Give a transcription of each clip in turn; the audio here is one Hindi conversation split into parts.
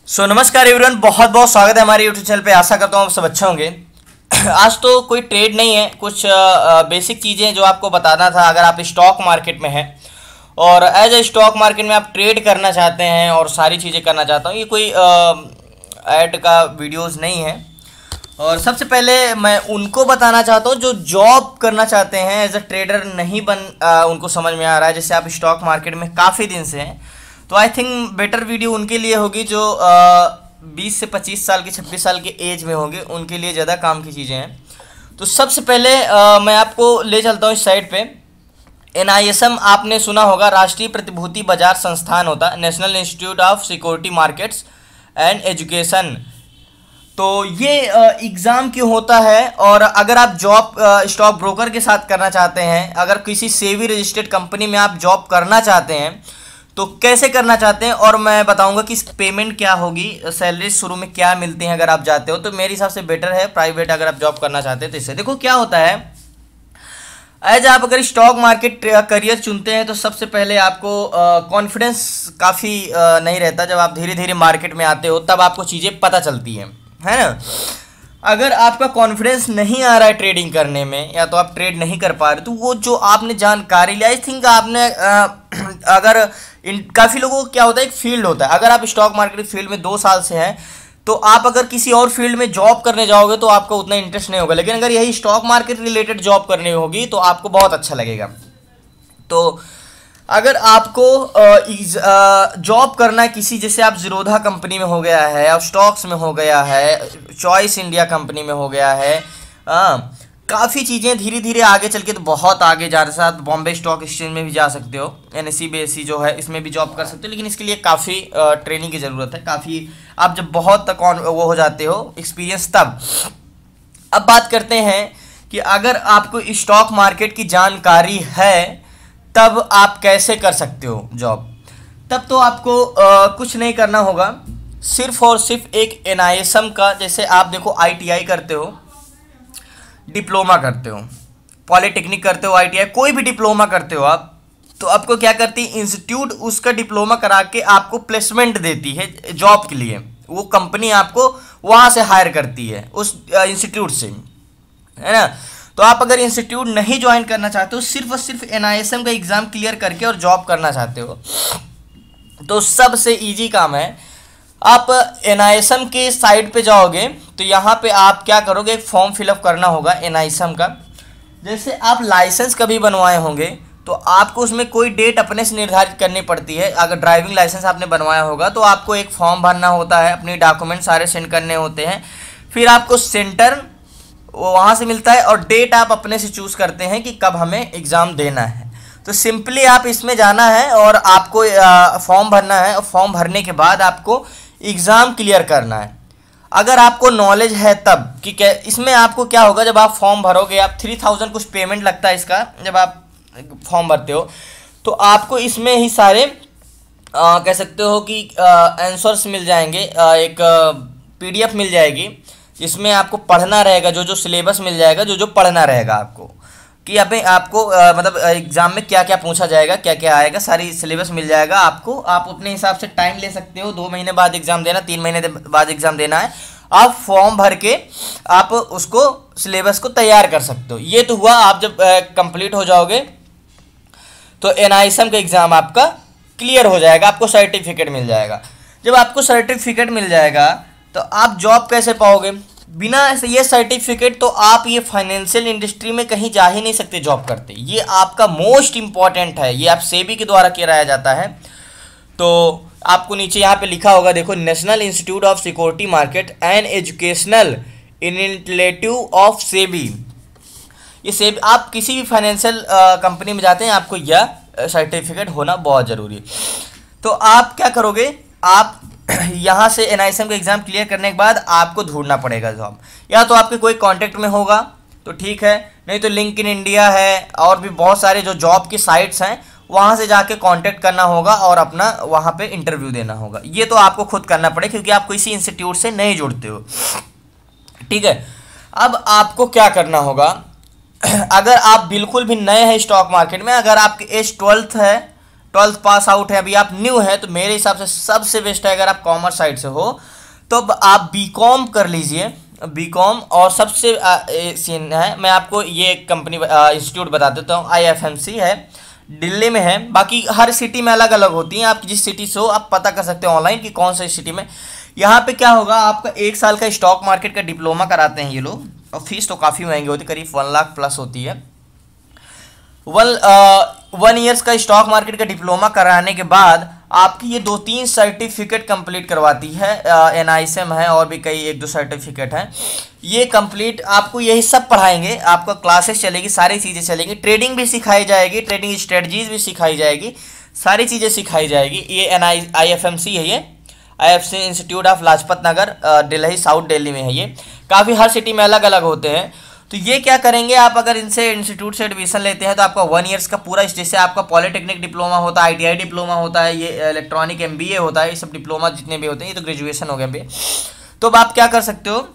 नमस्कार एवरीवन, बहुत बहुत स्वागत है हमारे यूट्यूब चैनल पे। आशा करता हूँ आप सब अच्छे होंगे। आज तो कोई ट्रेड नहीं है, कुछ बेसिक चीज़ें जो आपको बताना था। अगर आप स्टॉक मार्केट में हैं और एज ए स्टॉक मार्केट में आप ट्रेड करना चाहते हैं और सारी चीज़ें करना चाहता हूँ, ये कोई ऐड का वीडियोस नहीं है। और सबसे पहले मैं उनको बताना चाहता हूँ जो जॉब करना चाहते हैं एज अ ट्रेडर, नहीं उनको समझ में आ रहा है। जैसे आप स्टॉक मार्केट में काफ़ी दिन से हैं, तो आई थिंक बेटर वीडियो उनके लिए होगी जो 20 से 25 साल के 26 साल के एज में होंगे, उनके लिए ज़्यादा काम की चीज़ें हैं। तो सबसे पहले मैं आपको ले चलता हूँ इस साइड पे। NISM आपने सुना होगा, राष्ट्रीय प्रतिभूति बाजार संस्थान होता है, national institute of security markets and education. तो ये एग्ज़ाम क्यों होता है, और अगर आप जॉब स्टॉक ब्रोकर के साथ करना चाहते हैं, अगर किसी सेबी रजिस्टर्ड कंपनी में आप जॉब करना चाहते हैं तो कैसे करना चाहते हैं, और मैं बताऊंगा कि पेमेंट क्या होगी, सैलरी शुरू में क्या मिलती हैं अगर आप जाते हो। तो मेरे हिसाब से बेटर है प्राइवेट अगर आप जॉब करना चाहते हैं तो। इससे देखो क्या होता है, एज आप अगर स्टॉक मार्केट करियर चुनते हैं तो सबसे पहले आपको कॉन्फिडेंस काफ़ी नहीं रहता। जब आप धीरे धीरे मार्केट में आते हो तब आपको चीज़ें पता चलती हैं, है ना। अगर आपका कॉन्फिडेंस नहीं आ रहा है ट्रेडिंग करने में, या तो आप ट्रेड नहीं कर पा रहे, तो वो जो आपने जानकारी ली, आई थिंक आपने अगर काफ़ी लोगों को क्या होता है, एक फील्ड होता है। अगर आप स्टॉक मार्केट फील्ड में 2 साल से हैं तो आप अगर किसी और फील्ड में जॉब करने जाओगे तो आपका उतना इंटरेस्ट नहीं होगा, लेकिन अगर यही स्टॉक मार्केट रिलेटेड जॉब करनी होगी तो आपको बहुत अच्छा लगेगा। तो अगर आपको जॉब करना है किसी, जैसे आप जीरोधा कंपनी में हो गया है, आप स्टॉक्स में हो गया है, चॉइस इंडिया कंपनी में हो गया है, काफ़ी चीज़ें धीरे धीरे आगे चल के तो बहुत आगे जा रहे हैं। आप बॉम्बे स्टॉक एक्सचेंज में भी जा सकते हो, NSE BSE जो है इसमें भी जॉब कर सकते हो, लेकिन इसके लिए काफ़ी ट्रेनिंग की ज़रूरत है। काफ़ी आप जब बहुत तक वो हो जाते हो एक्सपीरियंस तब। अब बात करते हैं कि अगर आपको स्टॉक मार्केट की जानकारी है तब आप कैसे कर सकते हो जॉब। तब तो आपको कुछ नहीं करना होगा, सिर्फ और सिर्फ एक NISM का, जैसे आप देखो ITI करते हो, डिप्लोमा करते हो, पॉलिटेक्निक करते हो, ITI कोई भी डिप्लोमा करते हो आप, तो आपको क्या करती है इंस्टीट्यूट, उसका डिप्लोमा करा के आपको प्लेसमेंट देती है जॉब के लिए। वो कंपनी आपको वहाँ से हायर करती है उस इंस्टीट्यूट से, है ना। तो आप अगर इंस्टीट्यूट नहीं ज्वाइन करना चाहते हो, सिर्फ और सिर्फ NISM का एग्ज़ाम क्लियर करके और जॉब करना चाहते हो, तो सबसे इजी काम है। आप NISM के साइट पे जाओगे तो यहाँ पे आप क्या करोगे, एक फॉर्म फिलअप करना होगा NISM का। जैसे आप लाइसेंस कभी बनवाए होंगे तो आपको उसमें कोई डेट अपने से निर्धारित करनी पड़ती है। अगर ड्राइविंग लाइसेंस आपने बनवाया होगा तो आपको एक फॉर्म भरना होता है, अपने डॉक्यूमेंट सारे सेंड करने होते हैं, फिर आपको सेंटर वो वहाँ से मिलता है और डेट आप अपने से चूज़ करते हैं कि कब हमें एग्ज़ाम देना है। तो सिंपली आप इसमें जाना है और आपको फॉर्म भरना है, और फॉर्म भरने के बाद आपको एग्ज़ाम क्लियर करना है। अगर आपको नॉलेज है तब कि इसमें आपको क्या होगा, जब आप फॉर्म भरोगे, आप 3000 कुछ पेमेंट लगता है इसका जब आप फॉर्म भरते हो, तो आपको इसमें ही सारे कह सकते हो कि आंसर्स मिल जाएंगे, एक PDF मिल जाएगी जिसमें आपको पढ़ना रहेगा, जो सिलेबस मिल जाएगा, जो पढ़ना रहेगा आपको, कि अभी आपको मतलब एग्ज़ाम में क्या क्या पूछा जाएगा, क्या क्या आएगा, सारी सिलेबस मिल जाएगा आपको। आप अपने हिसाब से टाइम ले सकते हो, 2 महीने बाद एग्ज़ाम देना, 3 महीने बाद एग्ज़ाम देना है। आप फॉर्म भर के आप उसको सिलेबस को तैयार कर सकते हो। ये तो हुआ, आप जब कंप्लीट हो जाओगे तो NISM का एग्ज़ाम आपका क्लियर हो जाएगा, आपको सर्टिफिकेट मिल जाएगा। जब आपको सर्टिफिकेट मिल जाएगा तो आप जॉब कैसे पाओगे, बिना ये सर्टिफिकेट तो आप ये फाइनेंशियल इंडस्ट्री में कहीं जा ही नहीं सकते जॉब करते। ये आपका मोस्ट इम्पॉर्टेंट है, ये आप सेबी के द्वारा कराया जाता है। तो आपको नीचे यहाँ पे लिखा होगा, देखो, national institute of security market and educational initiative of SEBI. ये सेबी, आप किसी भी फाइनेंशियल कंपनी में जाते हैं आपको यह सर्टिफिकेट होना बहुत ज़रूरी है। तो आप क्या करोगे, आप यहाँ से NISM का एग्ज़ाम क्लियर करने के बाद आपको ढूंढना पड़ेगा जॉब। या तो आपके कोई कांटेक्ट में होगा तो ठीक है, नहीं तो लिंक्डइन इंडिया है और भी बहुत सारे जो जॉब की साइट्स हैं वहाँ से जाके कांटेक्ट करना होगा और अपना वहाँ पे इंटरव्यू देना होगा। ये तो आपको खुद करना पड़ेगा क्योंकि आप किसी इंस्टीट्यूट से नहीं जुड़ते हो, ठीक है। अब आपको क्या करना होगा, अगर आप बिल्कुल भी नए हैं स्टॉक मार्केट में, अगर आपकी एज 12th है, 12th पास आउट है, अभी आप न्यू है, तो मेरे हिसाब से सबसे बेस्ट है अगर आप कॉमर्स साइड से हो तो आप बीकॉम कर लीजिए, बीकॉम। और सबसे सीन है, मैं आपको ये कंपनी इंस्टीट्यूट बता देता हूँ, IFMC है, दिल्ली में है। बाकी हर सिटी में अलग अलग होती हैं, आप जिस सिटी से हो आप पता कर सकते हो ऑनलाइन कि कौन सा सिटी में। यहाँ पे क्या होगा, आपका 1 साल का स्टॉक मार्केट का डिप्लोमा कराते हैं ये लोग, और फीस तो काफ़ी महंगी होती है, करीब 1 लाख प्लस होती है। 1 ईयर्स का स्टॉक मार्केट का डिप्लोमा कराने के बाद आपकी ये 2-3 सर्टिफिकेट कंप्लीट करवाती है, NISM है और भी कई 1-2 सर्टिफिकेट हैं। ये कंप्लीट आपको यही सब पढ़ाएंगे, आपका क्लासेस चलेगी, सारी चीज़ें चलेंगी, ट्रेडिंग भी सिखाई जाएगी, ट्रेडिंग स्ट्रेटजीज भी सिखाई जाएगी, सारी चीज़ें सिखाई जाएगी। ये IFMC है, ये IFMC institute of Lajpat Nagar, Delhi, south Delhi में है। ये काफ़ी हर सिटी में अलग अलग होते हैं। तो ये क्या करेंगे, आप अगर इनसे इंस्टीट्यूट से एडमिशन लेते हैं तो आपका 1 ईयर्स का पूरा, जैसे आपका पॉलिटेक्निक डिप्लोमा होता है, ITI डिप्लोमा होता है, ये इलेक्ट्रॉनिक MBA होता है, ये सब डिप्लोमा जितने भी होते हैं, ये तो ग्रेजुएशन हो गया MBA। तो अब आप क्या कर सकते हो,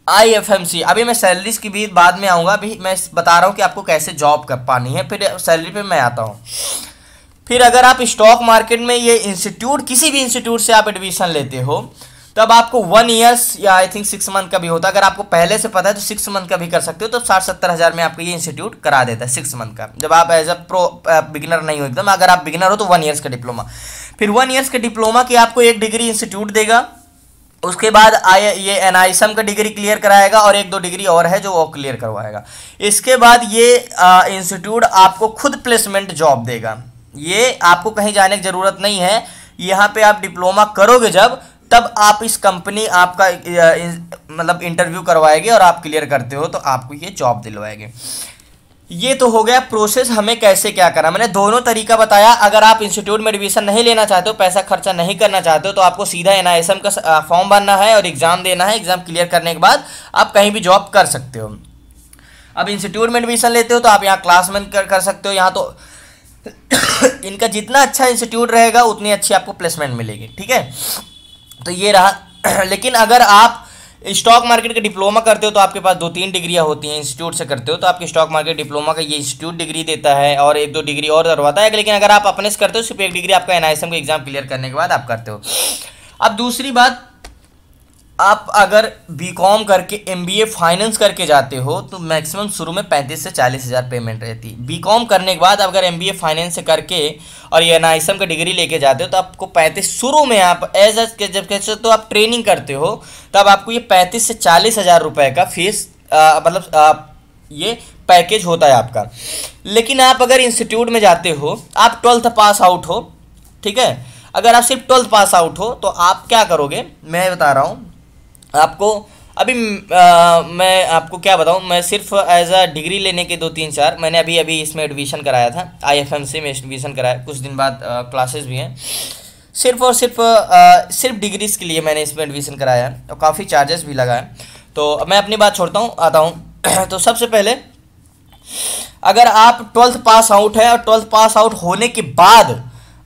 IFMC। अभी मैं सैलरीज की भी बाद में आऊँगा, अभी मैं बता रहा हूँ कि आपको कैसे जॉब कर पानी है, फिर सैलरी पे मैं आता हूँ। फिर अगर आप स्टॉक मार्केट में ये इंस्टीट्यूट, किसी भी इंस्टीट्यूट से आप एडमिशन लेते हो, तब आपको 1 ईयर्स या आई थिंक 6 मंथ का भी होता है। अगर आपको पहले से पता है तो 6 मंथ का भी कर सकते हो, तो 60-70 हज़ार में आपको ये इंस्टीट्यूट करा देता है 6 मंथ का, जब आप एज अ प्रो बिगिनर नहीं हो एकदम। अगर आप बिगिनर हो तो 1 ईयर्स का डिप्लोमा। फिर 1 ईयर्स के डिप्लोमा की आपको 1 डिग्री इंस्टीट्यूट देगा, उसके बाद ये NISM का डिग्री क्लियर कराएगा और 1-2 डिग्री और है जो वो क्लियर करवाएगा। इसके बाद ये इंस्टीट्यूट आपको खुद प्लेसमेंट जॉब देगा, ये आपको कहीं जाने की ज़रूरत नहीं है। यहाँ पे आप डिप्लोमा करोगे जब, तब आप इस कंपनी आपका मतलब इंटरव्यू करवाएगी और आप क्लियर करते हो तो आपको ये जॉब दिलवाएंगे। ये तो हो गया प्रोसेस, हमें कैसे क्या करना। मैंने दोनों तरीका बताया। अगर आप इंस्टीट्यूट में एडमिशन नहीं लेना चाहते हो, पैसा खर्चा नहीं करना चाहते हो, तो आपको सीधा NISM का फॉर्म भरना है और एग्ज़ाम देना है। एग्ज़ाम क्लियर करने के बाद आप कहीं भी जॉब कर सकते हो। अब इंस्टीट्यूट में एडमिशन लेते हो तो आप यहाँ क्लास में कर सकते हो, यहाँ तो इनका जितना अच्छा इंस्टीट्यूट रहेगा उतनी अच्छी आपको प्लेसमेंट मिलेगी, ठीक है। तो ये रहा। लेकिन अगर आप स्टॉक मार्केट का डिप्लोमा करते हो तो आपके पास 2-3 डिग्रियां होती हैं। इंस्टीट्यूट से करते हो तो आपके स्टॉक मार्केट डिप्लोमा का ये इंस्टीट्यूट डिग्री देता है और 1-2 डिग्री और करवाता है। लेकिन अगर आप अपने से करते हो, सिर्फ 1 डिग्री आपका NISM का एग्जाम क्लियर करने के बाद आप करते हो। अब दूसरी बात, आप अगर बीकॉम करके MBA फाइनेंस करके जाते हो तो मैक्सिमम शुरू में 35 से 40 हज़ार पेमेंट रहती है। बीकॉम करने के बाद अगर MBA फाइनेंस से करके और ये NISM का डिग्री लेके जाते हो तो आपको 35 शुरू में, आप जब कैसे तो आप ट्रेनिंग करते हो तब आपको ये 35 से 40 हज़ार रुपये का फीस ये पैकेज होता है आपका। लेकिन आप अगर इंस्टीट्यूट में जाते हो, आप 12th पास आउट हो, ठीक है, अगर आप सिर्फ 12th पास आउट हो तो आप क्या करोगे, मैं बता रहा हूँ आपको। अभी मैं आपको क्या बताऊं, मैं सिर्फ एज अ डिग्री लेने के 2-3-4 मैंने अभी इसमें एडमिशन कराया था, IFMC में एडमिशन कराया, कुछ दिन बाद क्लासेस भी हैं। सिर्फ और सिर्फ डिग्रीज के लिए मैंने इसमें एडमिशन कराया है और काफ़ी चार्जेस भी लगा है। तो मैं अपनी बात छोड़ता हूँ, आता हूँ। तो सबसे पहले अगर आप 12th पास आउट है और 12th पास आउट होने के बाद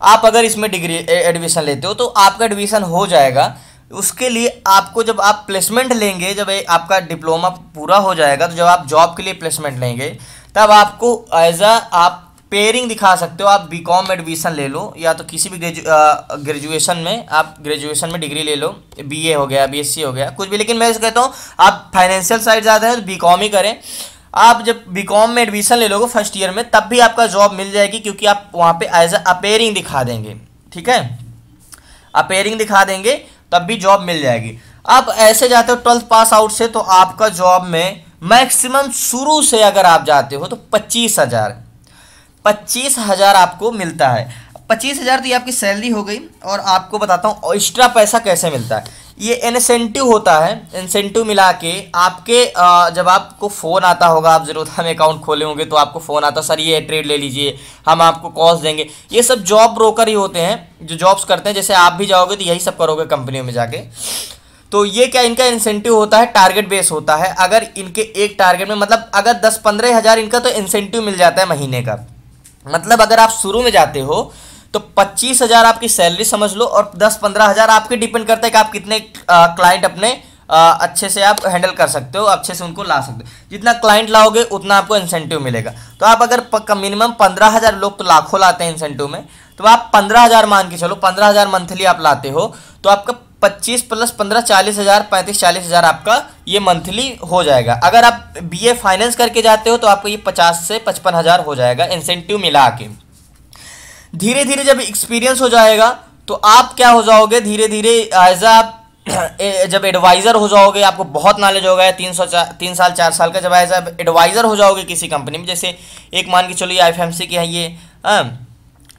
आप अगर इसमें डिग्री एडमिशन लेते हो तो आपका एडमिशन हो जाएगा। उसके लिए आपको जब आप प्लेसमेंट लेंगे, जब आपका डिप्लोमा पूरा हो जाएगा, तो जब आप जॉब के लिए प्लेसमेंट लेंगे तब आपको एज आप पेयरिंग दिखा सकते हो। आप बीकॉम में एडमिशन ले लो या तो किसी भी ग्रेजुएशन में, आप ग्रेजुएशन में डिग्री ले लो, BA हो गया, BSc हो गया, कुछ भी। लेकिन मैं कहता हूँ आप फाइनेंशियल साइड ज़्यादा है तो बीकॉम ही करें। आप जब बीकॉम में एडमिशन ले लोगे फर्स्ट ईयर में, तब भी आपका जॉब मिल जाएगी, क्योंकि आप वहाँ पे एज अपेयरिंग दिखा देंगे, ठीक है, अपेयरिंग दिखा देंगे तब भी जॉब मिल जाएगी। आप ऐसे जाते हो 12th पास आउट से तो आपका जॉब में मैक्सिमम शुरू से अगर आप जाते हो तो 25 हज़ार आपको मिलता है। 25 हज़ार तो ये आपकी सैलरी हो गई। और आपको बताता हूँ एक्स्ट्रा पैसा कैसे मिलता है। ये इंसेंटिव होता है, इंसेंटिव मिला के आपके जब आपको फ़ोन आता होगा, आप ज़रूरत में अकाउंट खोले होंगे तो आपको फ़ोन आता, सर ये ट्रेड ले लीजिए, हम आपको कॉल्स देंगे। ये सब जॉब ब्रोकर ही होते हैं जो जॉब्स करते हैं। जैसे आप भी जाओगे तो यही सब करोगे कंपनियों में जाके। तो ये क्या, इनका इंसेंटिव होता है, टारगेट बेस होता है। अगर इनके एक टारगेट में मतलब अगर 10-15 हज़ार इनका तो इंसेंटिव मिल जाता है महीने का। मतलब अगर आप शुरू में जाते हो तो 25 हज़ार आपकी सैलरी समझ लो, और 10-15 हज़ार आपके डिपेंड करता है कि आप कितने क्लाइंट अपने अच्छे से आप हैंडल कर सकते हो, अच्छे से उनको ला सकते हो। जितना क्लाइंट लाओगे उतना आपको इंसेंटिव मिलेगा। तो आप अगर मिनिमम 15 हज़ार, लोग तो लाखों लाते हैं इंसेंटिव में, तो आप 15,000 मान के चलो, 15,000 मंथली आप लाते हो तो आपका 25 प्लस 15 40,000, 35-40,000 आपका ये मंथली हो जाएगा। अगर आप बीए फाइनेंस करके जाते हो तो आपको ये 50 से 55,000 हो जाएगा इंसेंटिव मिला के। धीरे धीरे जब एक्सपीरियंस हो जाएगा तो आप क्या हो जाओगे, धीरे धीरे एज आप जब एडवाइज़र हो जाओगे, आपको बहुत नॉलेज होगा 3 साल 4 साल का, जब एज एडवाइज़र हो जाओगे किसी कंपनी में, जैसे एक मान के चलो ये IFMC के हैं, ये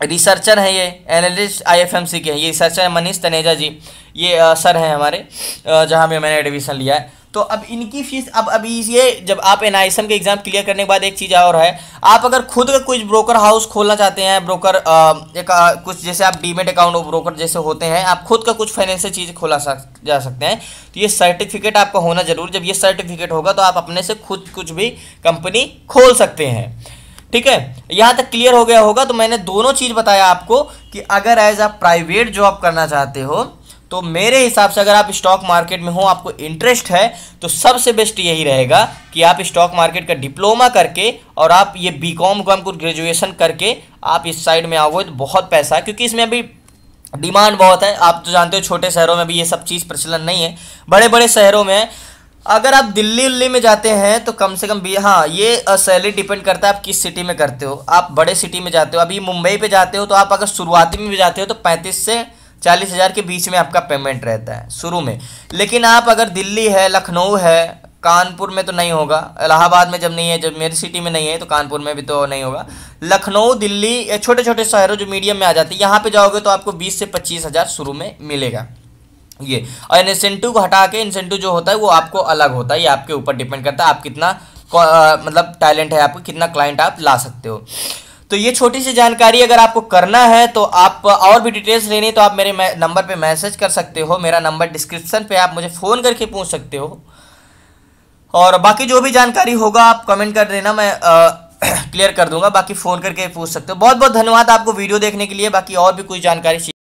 रिसर्चर हैं, ये एनालिस्ट IFMC के हैं, ये रिसर्चर है मनीष तनेजा जी, ये सर हैं हमारे जहाँ पे मैंने एडमिशन लिया है। तो अब इनकी फीस, अब अभी ये जब आप NISM के एग्ज़ाम क्लियर करने के बाद एक चीज़ और है, आप अगर खुद का कुछ ब्रोकर हाउस खोलना चाहते हैं, ब्रोकर कुछ जैसे आप डीमेट अकाउंट ब्रोकर जैसे होते हैं, आप खुद का कुछ फाइनेंशियल चीज़ खोला जा सकते हैं, तो ये सर्टिफिकेट आपका होना जरूर। जब ये सर्टिफिकेट होगा तो आप अपने से खुद कुछ भी कंपनी खोल सकते हैं। ठीक है, यहाँ तक क्लियर हो गया होगा। तो मैंने दोनों चीज़ बताया आपको कि अगर एज आप प्राइवेट जॉब करना चाहते हो तो मेरे हिसाब से अगर आप स्टॉक मार्केट में हो, आपको इंटरेस्ट है, तो सबसे बेस्ट यही रहेगा कि आप स्टॉक मार्केट का डिप्लोमा करके और आप ये बीकॉम कुछ ग्रेजुएशन करके आप इस साइड में आओगे तो बहुत पैसा है, क्योंकि इसमें अभी डिमांड बहुत है। आप तो जानते हो छोटे शहरों में भी ये सब चीज़ प्रचलन नहीं है, बड़े बड़े शहरों में अगर आप दिल्ली में जाते हैं तो कम से कम भी, हाँ ये सैलरी डिपेंड करता है आप किस सिटी में करते हो। आप बड़े सिटी में जाते हो, अभी मुंबई पे जाते हो तो आप अगर शुरुआती में भी जाते हो तो 35 से 40,000 के बीच में आपका पेमेंट रहता है शुरू में। लेकिन आप अगर दिल्ली है, लखनऊ है, कानपुर में तो नहीं होगा, इलाहाबाद में जब नहीं है, जब मेरी सिटी में नहीं है तो कानपुर में भी तो नहीं होगा, लखनऊ दिल्ली छोटे छोटे शहरों जो मीडियम में आ जाते हैं, यहाँ पे जाओगे तो आपको 20 से 25,000 शुरू में मिलेगा ये। और इंसेंटिव को हटा के, इंसेंटिव जो होता है वो आपको अलग होता है, ये आपके ऊपर डिपेंड करता है आप कितना मतलब टैलेंट है आपको, कितना क्लाइंट आप ला सकते हो। तो ये छोटी सी जानकारी अगर आपको करना है तो आप और भी डिटेल्स लेनी तो आप मेरे नंबर पे मैसेज कर सकते हो। मेरा नंबर डिस्क्रिप्शन पे, आप मुझे फ़ोन करके पूछ सकते हो। और बाकी जो भी जानकारी होगा आप कमेंट कर देना, मैं क्लियर कर दूंगा। बाकी फ़ोन करके पूछ सकते हो। बहुत बहुत धन्यवाद आपको वीडियो देखने के लिए। बाकी और भी कोई जानकारी